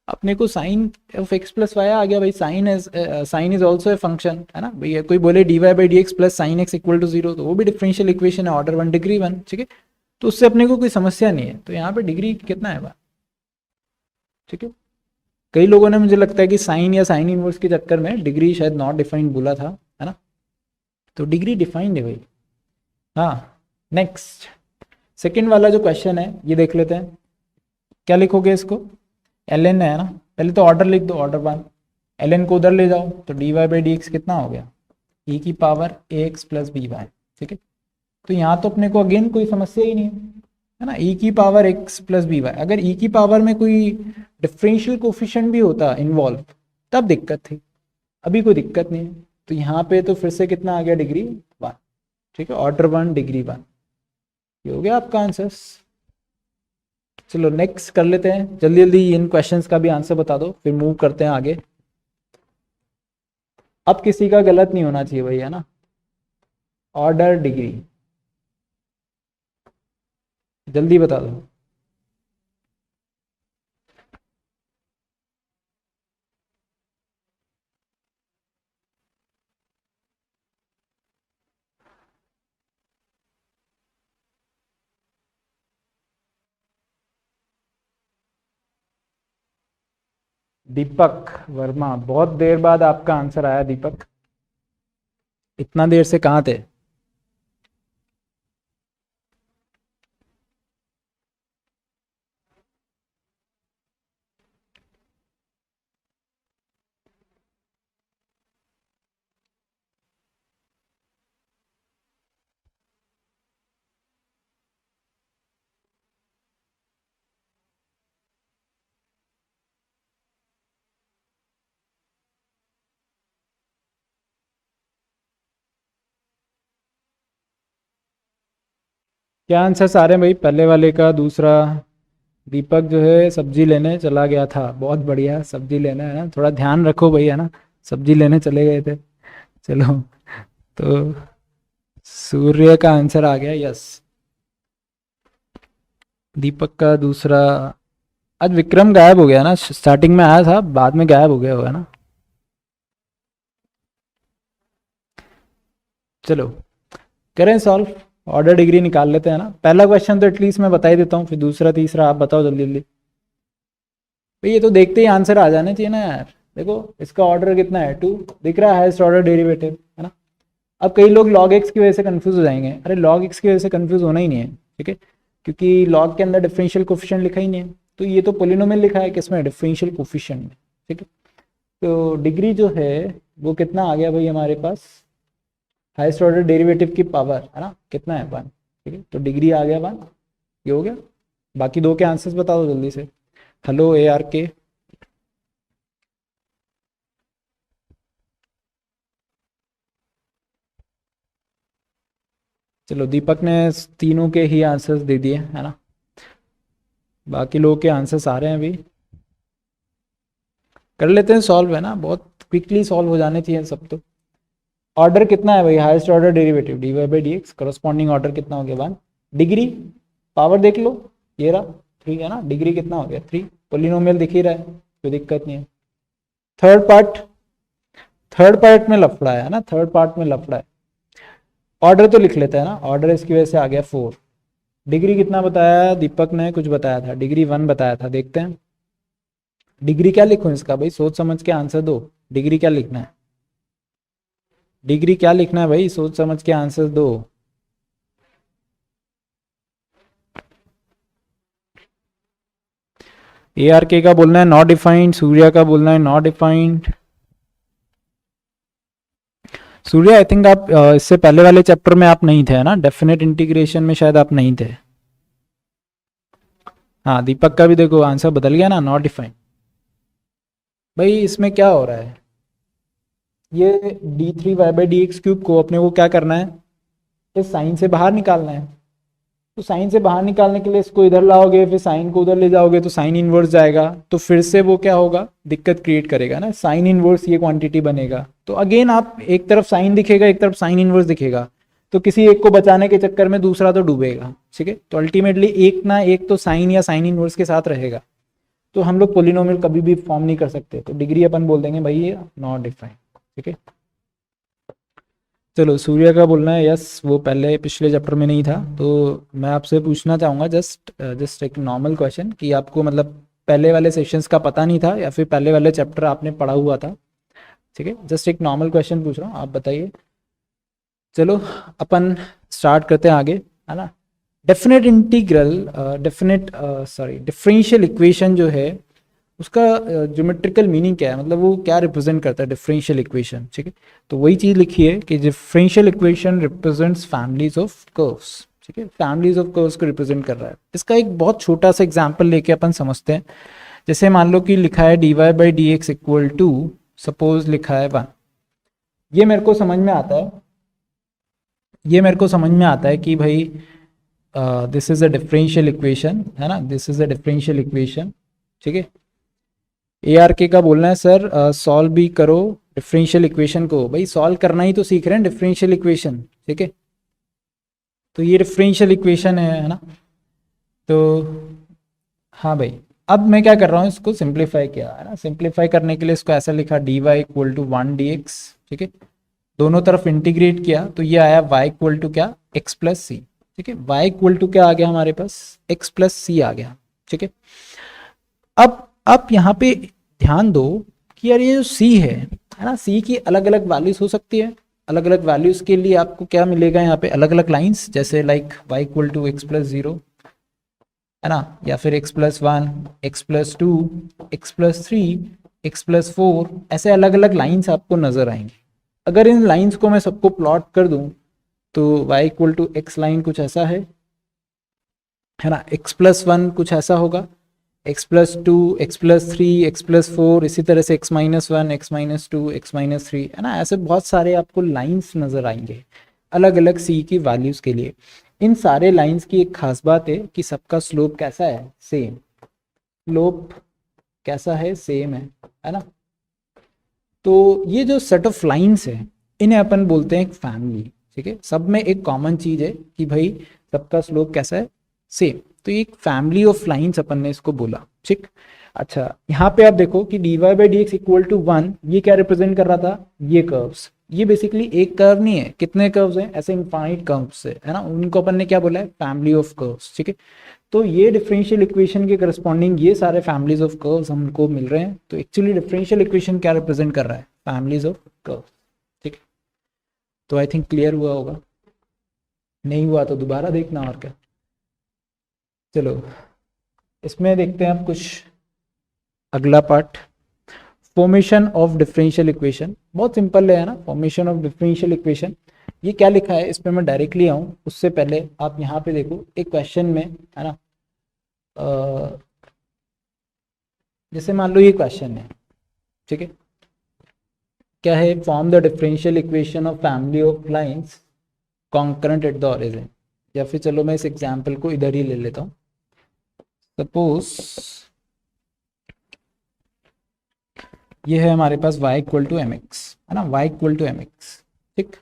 अपने को sine of X plus Y आ गया भाई, sine is also a function है ना भैया। कोई बोले D Y by D X plus sine X equal to 0, तो वो भी डिफरेंशियल इक्वेशन है, ऑर्डर 1 डिग्री 1। ठीक है, तो उससे अपने को कोई समस्या नहीं है। तो यहाँ पे डिग्री कितना है बात। ठीक है, कई लोगों ने मुझे लगता है कि साइन या साइन इनवर्स के चक्कर में डिग्री शायद नॉट डिफाइंड बोला था, है ना, तो डिग्री डिफाइंड है भाई। हाँ, नेक्स्ट सेकंड वाला जो क्वेश्चन है ये देख लेते हैं। क्या लिखोगे इसको, एल एन है ना, पहले तो ऑर्डर लिख दो, ऑर्डर 1। एल एन को उधर ले जाओ, तो D Y by D x कितना हो गया, ई की power A X plus B Y. ठीक है, तो यहाँ तो अपने को अगेन कोई समस्या ही नहीं है ना, ई की power X plus B Y. अगर ई की पावर में कोई डिफरेंशियल कोफिशिएंट भी होता इन्वॉल्व, तब दिक्कत थी, अभी कोई दिक्कत नहीं है। तो यहाँ पे तो फिर से कितना आ गया, डिग्री 1। ठीक है, ऑर्डर 1 डिग्री 1, ये हो गया आपका आंसर। चलो नेक्स्ट कर लेते हैं, जल्दी जल्दी इन क्वेश्चंस का भी आंसर बता दो, फिर मूव करते हैं आगे। अब किसी का गलत नहीं होना चाहिए भाई, है ना। ऑर्डर डिग्री जल्दी बता दो। दीपक वर्मा, बहुत देर बाद आपका आंसर आया दीपक, इतना देर से कहाँ थे। क्या आंसर आ रहे हैं भाई, पहले वाले का, दूसरा। दीपक जो है सब्जी लेने चला गया था, बहुत बढ़िया, सब्जी लेना है ना, थोड़ा ध्यान रखो भाई, है ना, सब्जी लेने चले गए थे। चलो, तो सूर्य का आंसर आ गया, यस। दीपक का दूसरा। आज विक्रम गायब हो गया ना, स्टार्टिंग में आया था, बाद में गायब हो गया होगा ना। चलो करें सॉल्व, ऑर्डर डिग्री निकाल लेते हैं ना। पहला क्वेश्चन तो एटलीस्ट मैं बता ही देता हूँ, फिर दूसरा तीसरा आप बताओ जल्दी जल्दी। भाई ये तो देखते ही आंसर आ जाने चाहिए ना यार। देखो इसका ऑर्डर कितना है, 2 दिख रहा है, हाईएस्ट ऑर्डर डेरिवेटिव, है ना। अब कई लोग log x की वजह से कंफ्यूज हो जाएंगे, अरे log x की वजह से कंफ्यूज होना ही नहीं है। ठीक है, क्योंकि log के अंदर डिफरेंशियल कोफिशिएंट लिखा ही नहीं है, तो ये तो पोलिनोमियल लिखा है किसमें, डिफरेंशियल कोफिशिएंट में। ठीक है, तो डिग्री जो है वो कितना आ गया भाई हमारे पास, हाईएस्ट ऑर्डर डेरिवेटिव की पावर, है ना, कितना है 1। ठीक है, तो डिग्री आ गया 1, ये हो गया। बाकी दो के आंसर्स बता दो जल्दी से। हेलो ए आर के, चलो दीपक ने तीनों के ही आंसर्स दे दिए, है ना, बाकी लोगों के आंसर्स आ रहे हैं अभी। कर लेते हैं सॉल्व, है ना, बहुत क्विकली सॉल्व हो जाने चाहिए सब। तो ऑर्डर कितना है भाई, highest order derivative D Y by D X, corresponding order कितना हो गया 1, डिग्री पावर देख लो, ये रहा 3 है ना, डिग्री कितना हो गया 3, पोलिनोमियल दिख ही रहा है, कोई दिक्कत नहीं है। थर्ड पार्ट में लफड़ा है ना, थर्ड पार्ट में लफड़ा है। ऑर्डर तो लिख लेते हैं ना, ऑर्डर इसकी वजह से आ गया 4। डिग्री कितना बताया दीपक ने, कुछ बताया था, डिग्री 1 बताया था, देखते हैं डिग्री क्या लिखूं इसका भाई, सोच समझ के आंसर दो। डिग्री क्या लिखना है, डिग्री क्या लिखना है भाई, सोच समझ के आंसर दो। ARK का बोलना है नॉट डिफाइंड, सूर्या का बोलना है not defined. Surya I think आप इससे पहले वाले चैप्टर में आप नहीं थे ना, डेफिनेट इंटीग्रेशन में शायद आप नहीं थे। हाँ दीपक का भी देखो आंसर बदल गया ना, नॉट डिफाइंड। भाई इसमें क्या हो रहा है, ये d3y/dx³ को अपने को क्या करना है, इस साइन से बाहर निकालना है। तो साइन से बाहर निकालने के लिए इसको इधर लाओगे, फिर साइन को उधर ले जाओगे तो साइन इनवर्स जाएगा, तो फिर से वो क्या होगा, दिक्कत क्रिएट करेगा ना, साइन इनवर्स ये क्वांटिटी बनेगा। तो अगेन आप एक तरफ साइन दिखेगा, एक तरफ साइन इनवर्स दिखेगा, तो किसी एक को बचाने के चक्कर में दूसरा तो डूबेगा, ठीक है। तो अल्टीमेटली एक ना एक तो साइन या साइन इनवर्स के साथ रहेगा, तो हम लोग पोलिनोमियल कभी भी फॉर्म नहीं कर सकते। तो डिग्री अपन बोल देंगे भाई ये नॉट डिफाइंड, ठीक है। चलो सूर्य का बोलना है यस, वो पहले पिछले चैप्टर में नहीं था। तो मैं आपसे पूछना चाहूँगा जस्ट एक नॉर्मल क्वेश्चन, कि आपको मतलब पहले वाले सेशंस का पता नहीं था या फिर पहले वाले चैप्टर आपने पढ़ा हुआ था, ठीक है। जस्ट एक नॉर्मल क्वेश्चन पूछ रहा हूँ, आप बताइए। चलो अपन स्टार्ट करते हैं आगे, है ना। डिफरेंशियल इक्वेशन जो है उसका ज्योमेट्रिकल मीनिंग क्या है, मतलब वो क्या रिप्रेजेंट करता है डिफरेंशियल इक्वेशन, ठीक है। तो वही चीज़ लिखी है कि differential equation represents families of curves, ठीक है, फैमिलीज ऑफ कर्व्स को रिप्रेजेंट कर रहा है। इसका एक बहुत छोटा सा एग्जांपल लेके अपन समझते हैं। जैसे मान लो कि लिखा है dy/dx इक्वल टू, सपोज लिखा है 1। ये मेरे को समझ में आता है, ये मेरे को समझ में आता है कि भाई this is a differential equation, है ना, this is a differential equation, ठीक है। ARK का बोलना है सर सॉल्व भी करो डिफरेंशियल इक्वेशन को। भाई सॉल्व करना ही तो सीख रहे हैं डिफरेंशियल इक्वेशन, ठीक है। तो ये डिफरेंशियल इक्वेशन है ना। तो हाँ भाई, अब मैं क्या कर रहा हूँ, इसको सिंप्लीफाई किया है ना। सिंप्लीफाई करने के लिए इसको ऐसा लिखा dy इक्वल टू 1 dx, ठीक है। दोनों तरफ इंटीग्रेट किया तो ये आया y इक्वल टू क्या, x प्लस सी, ठीक है। y इक्वल टू क्या आ गया हमारे पास, x प्लस सी आ गया, ठीक है। अब यहाँ पे ध्यान दो कि यार ये जो c है ना, c की अलग अलग वैल्यूज हो सकती है। अलग अलग वैल्यूज के लिए आपको क्या मिलेगा यहाँ पे, अलग अलग लाइंस, जैसे like y equal to x plus 0, है ना, या फिर x plus 1, x plus 2, x plus 3, x plus 4, ऐसे अलग अलग लाइंस आपको नजर आएंगी। अगर इन लाइंस को मैं सबको प्लॉट कर दूं तो y equal to x line कुछ ऐसा है ना, x प्लस 1 कुछ ऐसा होगा, x plus 2, x plus 3, x plus 4, इसी तरह से x minus 1, x minus 2, x minus 3, है ना। ऐसे बहुत सारे आपको लाइंस नजर आएंगे अलग अलग c की वैल्यूज के लिए। इन सारे लाइंस की एक खास बात है कि सबका स्लोप कैसा है, सेम। स्लोप कैसा है, सेम है ना। तो ये जो सेट ऑफ लाइंस है इन्हें अपन बोलते हैं एक फैमिली, ठीक है। सब में एक कॉमन चीज है कि भाई सबका स्लोप कैसा है, सेम। तो एक फैमिली ऑफ लाइंस अपन ने इसको बोला, ठीक। अच्छा यहाँ पे आप देखो कि dy/dx इक्वल टू 1, ये क्या रिप्रेजेंट कर रहा था, ये कर्व्स। ये बेसिकली एक कर्व नहीं है, कितने कर्व्स हैं, ऐसे इनफाइनाइट कर्व्स है ना, उनको अपन ने क्या बोला है, फैमिली ऑफ कर्व्स, ठीक है। तो ये डिफरेंशियल इक्वेशन के करस्पॉन्डिंग ये सारे फैमिलीज ऑफ कर्व्स हमको मिल रहे हैं। तो एक्चुअली डिफरेंशियल इक्वेशन क्या रिप्रेजेंट कर रहा है, फैमिलीज ऑफ कर्व्स, ठीक है। तो आई थिंक क्लियर हुआ होगा, नहीं हुआ तो दोबारा देखना और क्या। चलो इसमें देखते हैं अब कुछ अगला part, formation of differential equation. बहुत सिंपल है ना, फॉर्मेशन ऑफ डिफरेंशियल इक्वेशन। ये क्या लिखा है इस पे मैं डायरेक्टली आऊँ उससे पहले आप यहाँ पे देखो एक क्वेश्चन में, है ना, जैसे मान लो ये क्वेश्चन है, ठीक है, क्या है, form the differential equation of family of lines concurrent at the origin. या फिर चलो मैं इस एग्जाम्पल को इधर ही ले लेता हूँ। सपोज ये है हमारे पास y इक्वल टू mx, है ना, y इक्वल टू mx, ठीक।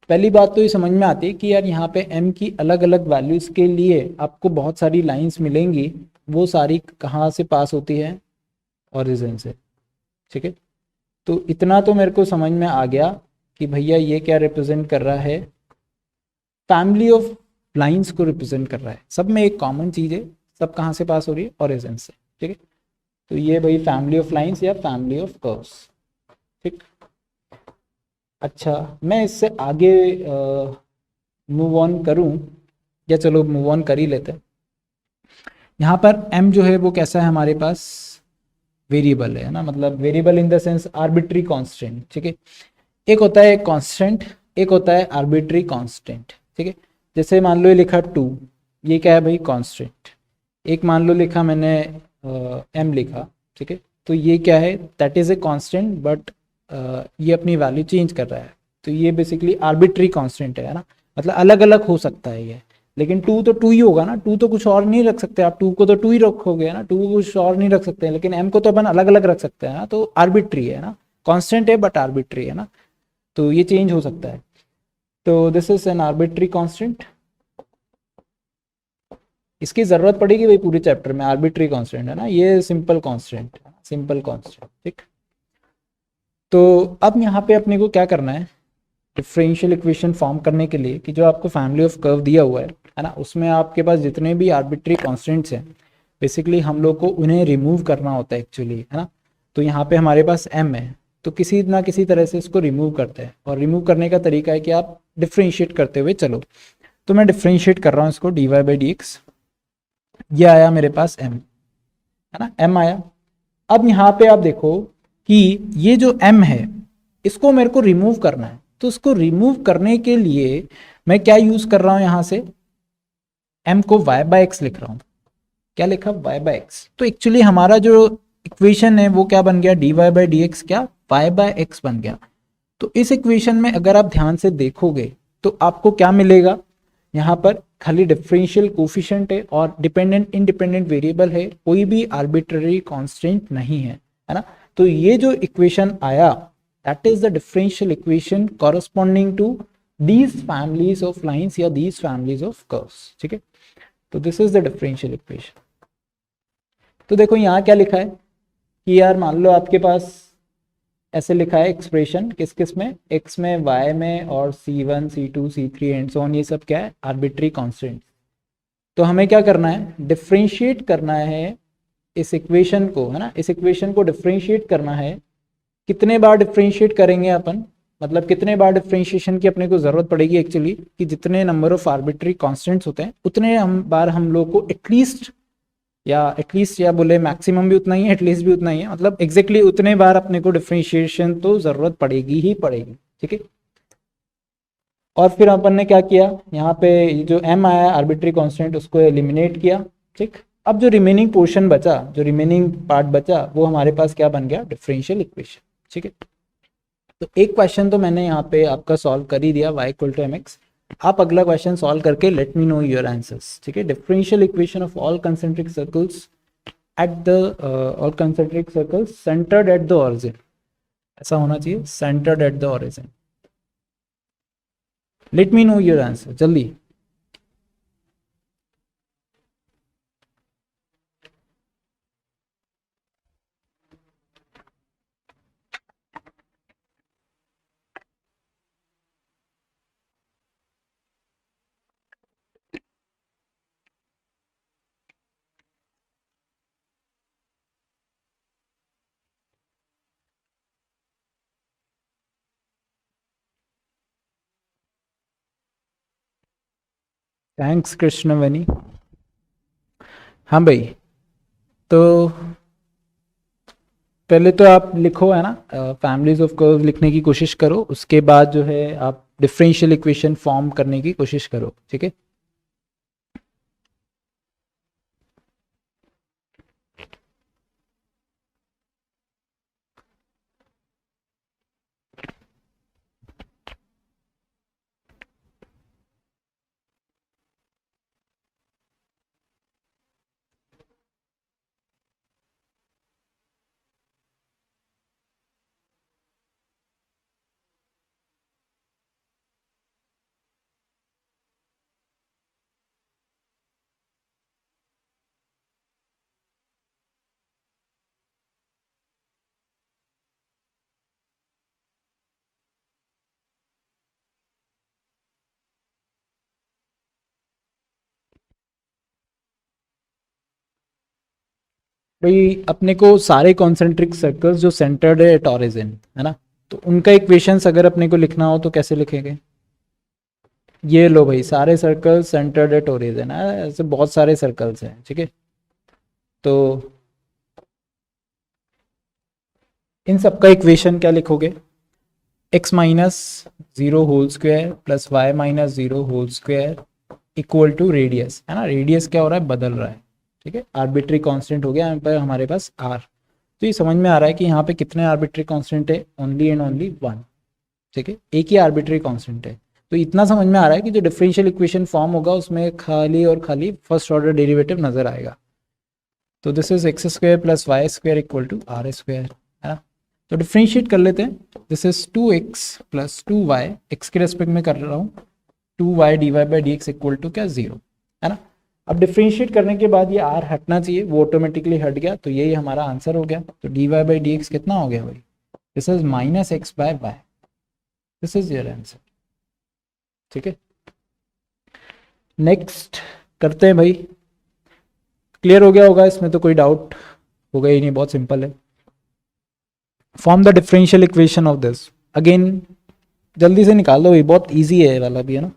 पहली बात तो ये समझ में आती है कि यार यहाँ पे m की अलग अलग वैल्यूज के लिए आपको बहुत सारी लाइंस मिलेंगी, वो सारी कहाँ से पास होती है, ओरिजिन से। ठीक है, तो इतना तो मेरे को समझ में आ गया कि भैया ये क्या रिप्रेजेंट कर रहा है, फैमिली ऑफ लाइंस को रिप्रेजेंट कर रहा है। सब में एक कॉमन चीज है, सब कहाँ से पास हो रही है, ओरिजिन से। ठीक है, तो ये भाई फैमिली ऑफ लाइंस या फैमिली ऑफ कर्व्स। ठीक, अच्छा मैं इससे आगे मूव ऑन करूं, या चलो मूव ऑन कर ही लेते हैं। यहाँ पर m जो है वो कैसा है हमारे पास, वेरिएबल है ना, मतलब variable in the sense arbitrary constant. ठीक है, एक होता है कांस्टेंट, एक होता है आर्बिट्री कांस्टेंट। ठीक है, जैसे मान लो ये लिखा 2, ये क्या है भाई, कांस्टेंट। एक मान लो लिखा मैंने m लिखा, ठीक है, तो ये क्या है, that is a constant, but ये अपनी वैल्यू चेंज कर रहा है, तो ये बेसिकली आर्बिट्री कांस्टेंट है ना, मतलब अलग अलग हो सकता है ये। लेकिन टू तो टू ही होगा ना, टू तो कुछ और नहीं रख सकते आप, टू को तो टू ही रखोगे ना, टू को कुछ और नहीं रख सकते, लेकिन एम को तो अपन अलग अलग रख सकते हैं ना, तो आर्बिट्री है ना, कांस्टेंट है बट आर्बिट्री है ना, तो ये चेंज हो सकता है। तो this is an arbitrary constant. इसकी जरूरत पड़ेगी भाई पूरे चैप्टर में, आर्बिट्री कांस्टेंट है ना, ये सिंपल कांस्टेंट, सिंपल कांस्टेंट। ठीक, तो अब यहाँ पे अपने को क्या करना है, डिफरेंशियल इक्वेशन फॉर्म करने के लिए, कि जो आपको फैमिली ऑफ कर्व दिया हुआ है ना, उसमें आपके पास जितने भी आर्बिट्री कांस्टेंट्स हैं, बेसिकली हम लोग को उन्हें रिमूव करना होता है एक्चुअली, है ना। तो यहाँ पे हमारे पास m है, तो किसी ना किसी तरह से इसको रिमूव करते हैं, और रिमूव करने का तरीका है कि आप डिफ्रेंशिएट करते हुए चलो। तो मैं डिफ्रेंशिएट कर रहा हूँ इसको, dy बाई डी एक्स, ये आया मेरे पास m, है ना, m आया। अब यहाँ पे आप देखो कि ये जो m है, इसको मेरे को रिमूव करना है, तो इसको रिमूव करने के लिए मैं क्या यूज कर रहा हूं, यहां से m को y बाय एक्स लिख रहा हूं। क्या लिखा, y बाय एक्स। तो एक्चुअली हमारा जो इक्वेशन है वो क्या बन गया, dy बाई डी एक्स क्या, y बाय एक्स बन गया। तो इस इक्वेशन में अगर आप ध्यान से देखोगे तो आपको क्या मिलेगा, यहाँ पर खाली डिफरेंशियल कोफिशिएंट है और डिपेंडेंट इंडिपेंडेंट वेरिएबल है, कोई भी आर्बिट्ररी कांस्टेंट नहीं है ना। तो ये जो इक्वेशन आया, that is the differential equation corresponding to these families of lines या दीज फैमिलीज ऑफ कर्व्स। ठीक है, तो this is the differential equation. तो देखो यहाँ क्या लिखा है कि यार मान लो आपके पास ऐसे लिखा है एक्सप्रेशन, किस किस में, x में, y में, और c1 c2 c3 and so on, ये सब क्या है, आर्बिट्री कांस्टेंट। तो हमें क्या करना है, डिफरेंशिएट करना है इस इक्वेशन को, है ना, इस इक्वेशन को डिफरेंशिएट करना है। कितने बार डिफरेंशिएट करेंगे अपन, मतलब कितने बार डिफरेंशिएशन की अपने को जरूरत पड़ेगी एक्चुअली, कि जितने नंबर ऑफ आर्बिट्री कांस्टेंट्स होते हैं उतने बार हम लोग को एटलीस्ट या बोले मैक्सिमम भी उतना ही है, एटलीस्ट भी उतना ही है, मतलब एग्जैक्टली उतने बार अपने को डिफरेंशिएशन तो जरूरत पड़ेगी ही पड़ेगी। ठीक है, और फिर अपन ने क्या किया, यहाँ पे जो m आया आर्बिट्री कांस्टेंट, उसको एलिमिनेट किया। ठीक, अब जो रिमेनिंग पोर्शन बचा, जो रिमेनिंग पार्ट बचा, वो हमारे पास क्या बन गया, डिफरेंशियल इक्वेशन। ठीक है, तो एक क्वेश्चन तो मैंने यहाँ पे आपका सॉल्व कर ही दिया, y equal to M X. आप अगला क्वेश्चन सॉल्व करके let me know your answers. ठीक है, differential equation of all concentric circles at the all concentric circles centred at the origin, ऐसा होना चाहिए, centred at the origin. Let me know your answer जल्दी। थैंक्स कृष्णवेनी। हाँ भाई, तो पहले तो आप लिखो, है ना, फैमिलीज ऑफ कर्व लिखने की कोशिश करो, उसके बाद जो है आप डिफरेंशियल इक्वेशन फॉर्म करने की कोशिश करो। ठीक है, भाई अपने को सारे कॉन्सेंट्रिक सर्कल्स जो सेंटर्ड है एट ऑरिजिन, है ना, तो उनका इक्वेशंस अगर अपने को लिखना हो तो कैसे लिखेंगे? ये लो भाई, सारे सर्कल्स सेंटर्ड एट ओरिजिन है, ऐसे बहुत सारे सर्कल्स हैं, ठीक है। तो इन सबका इक्वेशन क्या लिखोगे? x minus zero whole square plus Y minus zero whole square equal to radius, है ना, रेडियस क्या हो रहा है, बदल रहा है, ठीक है, आर्बिट्री कांस्टेंट हो गया यहाँ पर हमारे पास r। तो ये समझ में आ रहा है कि यहाँ पे कितने आर्बिट्री कांस्टेंट है, ओनली एंड ओनली वन, ठीक है, एक ही आर्बिट्री कांस्टेंट है। तो इतना समझ में आ रहा है कि जो डिफरेंशियल इक्वेशन फॉर्म होगा उसमें खाली और खाली फर्स्ट ऑर्डर डेरिवेटिव नजर आएगा। तो this is X square plus Y square equal to R square, है ना। तो डिफ्रेंशिएट कर लेते हैं। This is 2x plus 2y, X के रेस्पेक्ट में कर रहा हूँ, 2y D Y by D x equal to क्या, 0, है ना। अब डिफ्रेंशिएट करने के बाद ये r हटना चाहिए, वो ऑटोमेटिकली हट गया, तो यही हमारा आंसर हो गया। तो D Y by D x कितना हो गया भाई? This is minus x by y, this is your answer, ठीक है। नेक्स्ट करते हैं भाई। क्लियर हो गया होगा, इसमें तो कोई डाउट होगा ही नहीं, बहुत सिंपल है। Form the differential equation of this, again जल्दी से निकाल दो भाई, बहुत इजी है ये वाला भी, है ना।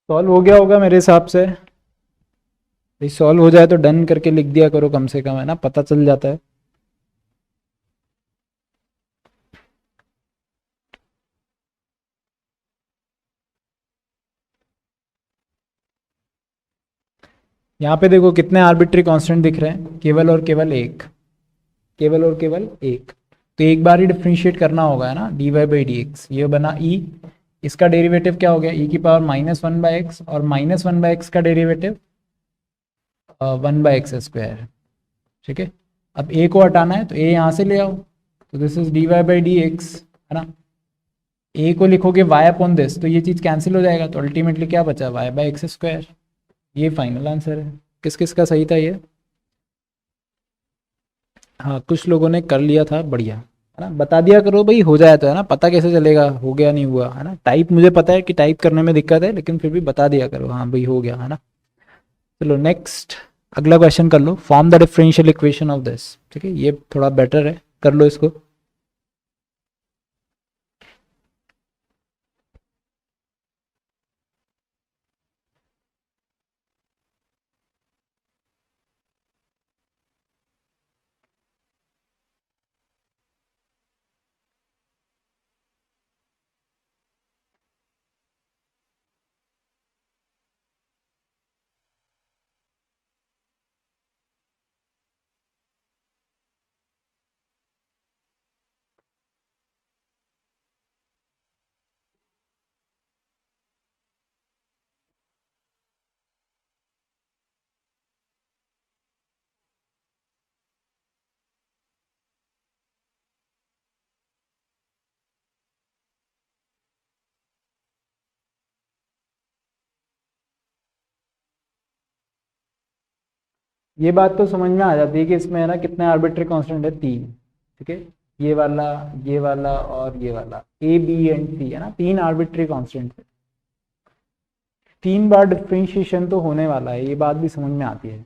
सॉल्व हो गया होगा मेरे हिसाब से भाई, सॉल्व हो जाए तो डन करके लिख दिया करो कम से कम, है ना, पता चल जाता है। यहाँ पे देखो कितने आर्बिट्री कांस्टेंट दिख रहे हैं, केवल और केवल एक, केवल और केवल एक। तो एक बार ही डिफ्रेंशिएट करना होगा, है ना, d Y by D x, ये बना ई, इसका डेरिवेटिव क्या हो गया, ई की power minus one by x, और माइनस वन बाई एक्स का derivative one by x square, ठीक है। अब ए को हटाना है तो ए यहाँ से ले आओ, तो this is d Y by D x, है ना। ए को लिखोगे वाई अपॉन दिस, तो ये चीज़ कैंसिल हो जाएगा, तो अल्टीमेटली क्या बचा, वाई बाई एक्स स्क्वायर। ये फाइनल आंसर है। किस किस का सही था ये? हाँ, कुछ लोगों ने कर लिया था, बढ़िया, है ना। बता दिया करो भाई, हो जाए तो, है ना, पता कैसे चलेगा हो गया नहीं हुआ, है ना। टाइप मुझे पता है कि टाइप करने में दिक्कत है, लेकिन फिर भी बता दिया करो, हाँ भाई हो गया, है ना। चलो नेक्स्ट, अगला क्वेश्चन कर लो। Form the differential equation of this, ठीक है, ये थोड़ा बेटर है, कर लो इसको। ये बात तो समझ में आ जाती है कि इसमें, है ना, कितने आर्बिट्री कांस्टेंट है, तीन, ठीक है। ये वाला, ये वाला और ये वाला, ए बी एंड सी, है ना, तीन आर्बिट्री कांस्टेंट है। तीन बार डिफ्रेंशिएशन तो होने वाला है, ये बात भी समझ में आती है।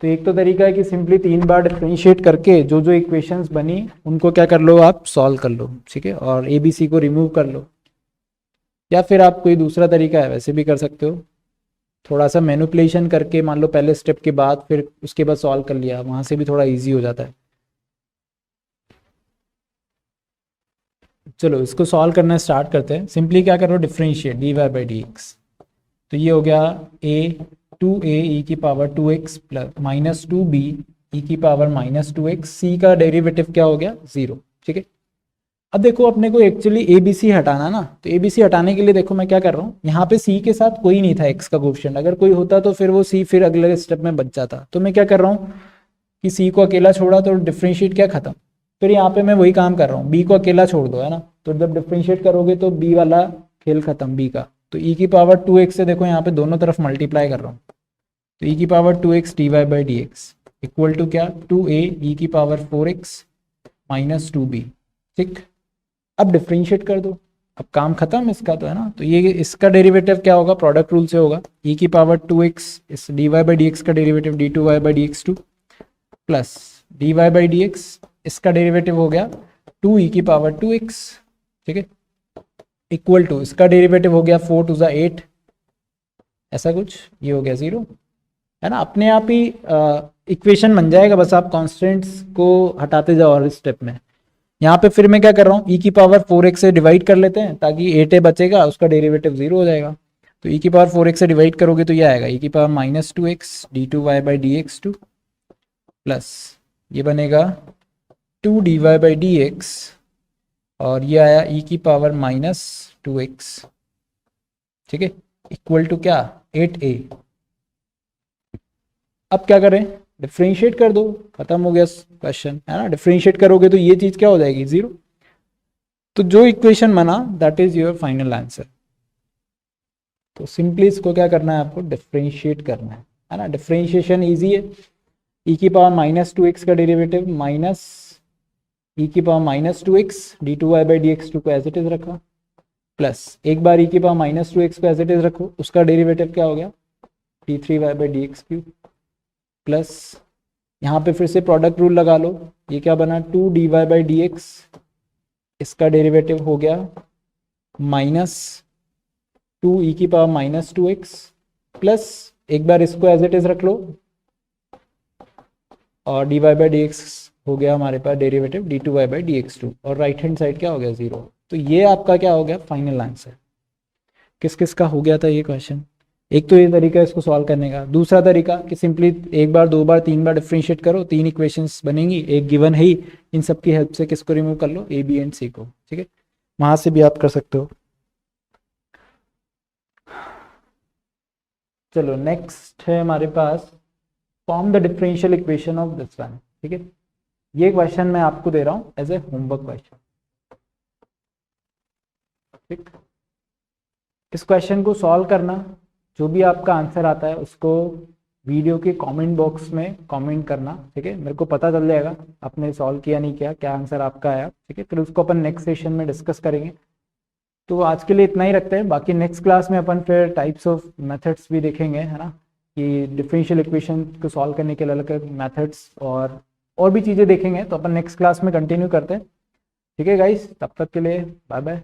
तो एक तो तरीका है कि सिंपली 3 बार डिफरेंशिएट करके जो जो इक्वेशंस बनी उनको क्या कर लो, आप सॉल्व कर लो, ठीक है, और ए बी सी को रिमूव कर लो। या फिर आप कोई दूसरा तरीका है वैसे भी कर सकते हो, थोड़ा सा मैनिपुलेशन करके, मान लो पहले स्टेप के बाद फिर उसके बाद सॉल्व कर लिया, वहाँ से भी थोड़ा ईजी हो जाता है। चलो इसको सॉल्व करना स्टार्ट करते हैं। सिंपली क्या करो, differentiate d Y by D x. तो ये हो गया ए 2a ई की power 2x plus minus 2b ई की पावर माइनस 2x, सी का डेरिवेटिव क्या हो गया 0, ठीक है। अब देखो अपने को एक्चुअली ए बी सी हटाना ना, तो ए बी सी हटाने के लिए देखो मैं क्या कर रहा हूँ, यहाँ पे सी के साथ कोई नहीं था एक्स का कोएफिशिएंट, अगर कोई होता तो फिर वो सी फिर अगले स्टेप में बच जाता। तो मैं क्या कर रहा हूँ कि सी को अकेला छोड़ा तो डिफरेंशिएट क्या खत्म, फिर यहाँ पे मैं वही काम कर रहा हूँ, बी को अकेला छोड़ दो, है ना, तो जब डिफरेंशिएट करोगे तो बी वाला खेल खत्म बी का। तो ई की पावर 2x से देखो यहाँ पे दोनों तरफ मल्टीप्लाई कर रहा हूँ, तो ई की power 2x d Y by D x equal to क्या 2a ई की पावर 4x माइनस 2b, ठीक। अब डिफरेंशिएट कर दो, अब काम खत्म इसका, तो है ना। तो ये इसका डेरिवेटिव क्या होगा, प्रोडक्ट रूल से होगा, ई की पावर 2x इस D Y by D X का derivative D two Y by D x two plus D Y by D x, इसका डेरिवेटिव हो गया 2 ई की पावर 2x, ठीक है, इक्वल टू इसका डेरिवेटिव हो गया 4 टू ज़ा 8, ऐसा कुछ, ये हो गया 0, है ना। अपने आप ही इक्वेशन बन जाएगा, बस आप कॉन्स्टेंट्स को हटाते जाओ और इस स्टेप में। यहाँ पे फिर मैं क्या कर रहा हूँ, ई की पावर 4x से डिवाइड कर लेते हैं ताकि 8a बचेगा, उसका डेरिवेटिव 0 हो जाएगा। तो ई की पावर 4x से डिवाइड करोगे तो ये आएगा ई की power minus 2x d two Y by D x two plus ये बनेगा 2 d Y by D x, और ये आया ई की पावर माइनस 2x, ठीक है, इक्वल टू क्या 8a। अब क्या करें, डिफरेंशिएट कर दो, खत्म हो गया क्वेश्चन, है ना। डिफरेंशिएट करोगे तो ये चीज क्या हो जाएगी 0। तो जो इक्वेशन बना that is your final answer. तो सिंपली इसको क्या करना है, आपको डिफरेंशिएट करना है ना। डिफरेंशिएशन इजी है, ई की पावर माइनस 2x का डेरिवेटिव माइनस ई की power minus 2x d two Y by D x two को एज इट इज रखा, प्लस एक बार ई की पावर माइनस 2x को एज इट इज रखो, उसका डेरिवेटिव क्या हो गया d three Y by D x cube, plus यहाँ पे फिर से प्रोडक्ट रूल लगा लो, ये क्या बना 2 d Y by D x, इसका डेरिवेटिव हो गया माइनस 2 ई की पावर माइनस 2x, प्लस एक बार इसको एज इट इज रख लो, और d Y by D x हो गया हमारे पास derivative D two Y by D x two, और राइट हैंड साइड क्या हो गया 0। तो ये आपका क्या हो गया फाइनल आंसर। किस किस का हो गया था ये क्वेश्चन। एक तो ये तरीका है इसको सॉल्व करने का, दूसरा तरीका कि सिंपली एक बार दो बार तीन बार डिफरेंशिएट करो, 3 इक्वेशंस बनेंगी, एक गिवन है ही, इन सब की हेल्प से किसको रिमूव कर लो, ए बी एंड सी को, ठीक है, वहां से भी आप कर सकते हो। चलो नेक्स्ट है हमारे पास form the differential equation of this one, ठीक है। ये क्वेश्चन मैं आपको दे रहा हूँ एज ए होमवर्क क्वेश्चन, ठीक। इस क्वेश्चन को सॉल्व करना, जो भी आपका आंसर आता है उसको वीडियो के कमेंट बॉक्स में कमेंट करना, ठीक है, मेरे को पता चल जाएगा आपने सॉल्व किया नहीं किया, क्या आंसर आपका आया, ठीक है। फिर उसको अपन नेक्स्ट सेशन में डिस्कस करेंगे। तो आज के लिए इतना ही रखते हैं, बाकी नेक्स्ट क्लास में अपन फिर टाइप्स ऑफ मेथड्स भी देखेंगे, है ना, कि डिफरेंशियल इक्वेशन को सॉल्व करने के अलग अलग मेथड्स और भी चीज़ें देखेंगे। तो अपन नेक्स्ट क्लास में कंटिन्यू करते हैं, ठीक है गाइस, तब तक के लिए बाय बाय।